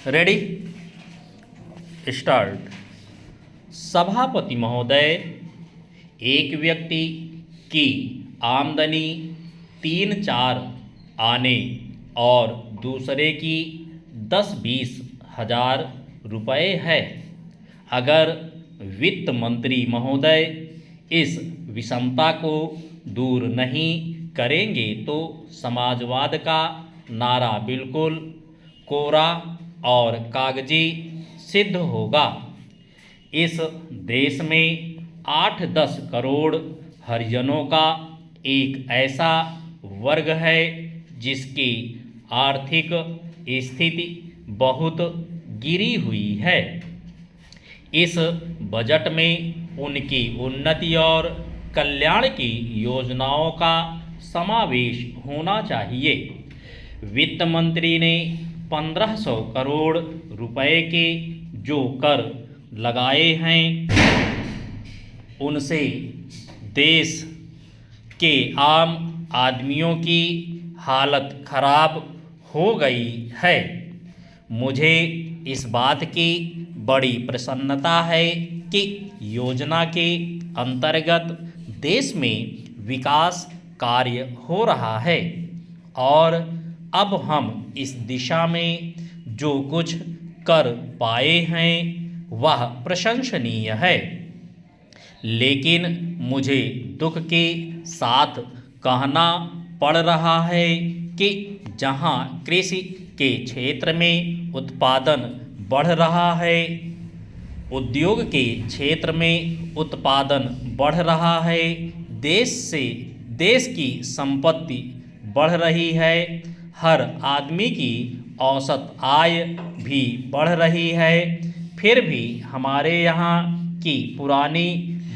Ready start. सभापति महोदय, एक व्यक्ति की आमदनी 3-4 आने और दूसरे की 10-20 हजार रुपये है। अगर वित्त मंत्री महोदय इस विषमता को दूर नहीं करेंगे तो समाजवाद का नारा बिल्कुल कोरा और कागजी सिद्ध होगा। इस देश में 8-10 करोड़ हरिजनों का एक ऐसा वर्ग है जिसकी आर्थिक स्थिति बहुत गिरी हुई है। इस बजट में उनकी उन्नति और कल्याण की योजनाओं का समावेश होना चाहिए। वित्त मंत्री ने 1500 करोड़ रुपए के जो कर लगाए हैं उनसे देश के आम आदमियों की हालत खराब हो गई है। मुझे इस बात की बड़ी प्रसन्नता है कि योजना के अंतर्गत देश में विकास कार्य हो रहा है और अब हम इस दिशा में जो कुछ कर पाए हैं वह प्रशंसनीय है। लेकिन मुझे दुख के साथ कहना पड़ रहा है कि जहां कृषि के क्षेत्र में उत्पादन बढ़ रहा है, उद्योग के क्षेत्र में उत्पादन बढ़ रहा है, देश की संपत्ति बढ़ रही है, हर आदमी की औसत आय भी बढ़ रही है, फिर भी हमारे यहाँ की पुरानी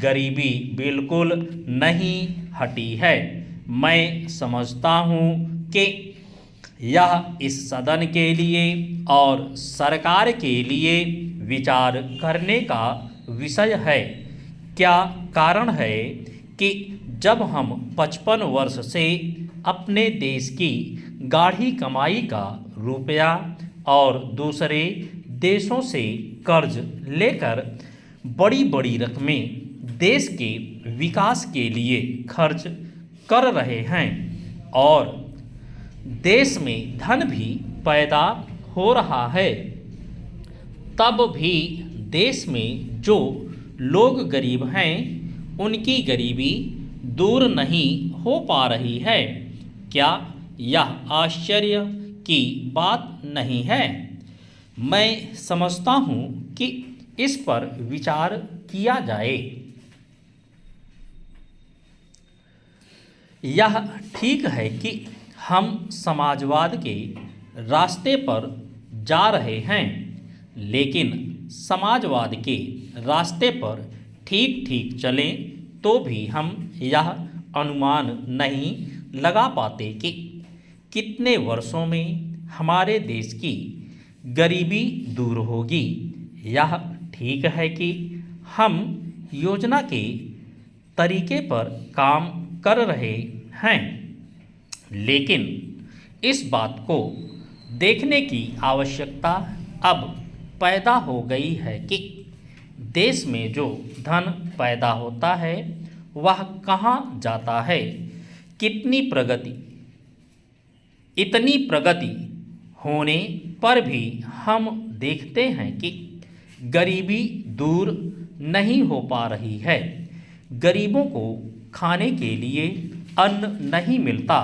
गरीबी बिल्कुल नहीं हटी है। मैं समझता हूँ कि यह इस सदन के लिए और सरकार के लिए विचार करने का विषय है। क्या कारण है कि जब हम 55 वर्ष से अपने देश की गाढ़ी कमाई का रुपया और दूसरे देशों से कर्ज लेकर बड़ी बड़ी रकमें देश के विकास के लिए खर्च कर रहे हैं और देश में धन भी पैदा हो रहा है, तब भी देश में जो लोग गरीब हैं उनकी गरीबी दूर नहीं हो पा रही है। क्या यह आश्चर्य की बात नहीं है? मैं समझता हूँ कि इस पर विचार किया जाए। यह ठीक है कि हम समाजवाद के रास्ते पर जा रहे हैं, लेकिन समाजवाद के रास्ते पर ठीक ठीक चलें तो भी हम यह अनुमान नहीं लगा पाते कि कितने वर्षों में हमारे देश की गरीबी दूर होगी। यह ठीक है कि हम योजना के तरीके पर काम कर रहे हैं, लेकिन इस बात को देखने की आवश्यकता अब पैदा हो गई है कि देश में जो धन पैदा होता है वह कहाँ जाता है। इतनी प्रगति होने पर भी हम देखते हैं कि गरीबी दूर नहीं हो पा रही है। गरीबों को खाने के लिए अन्न नहीं मिलता,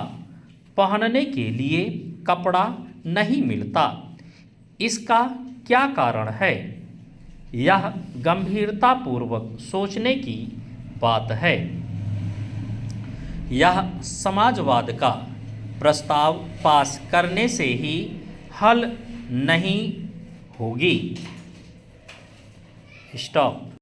पहनने के लिए कपड़ा नहीं मिलता। इसका क्या कारण है? यह गंभीरतापूर्वक सोचने की बात है। यह समाजवाद का प्रस्ताव पास करने से ही हल नहीं होगी। स्टॉप।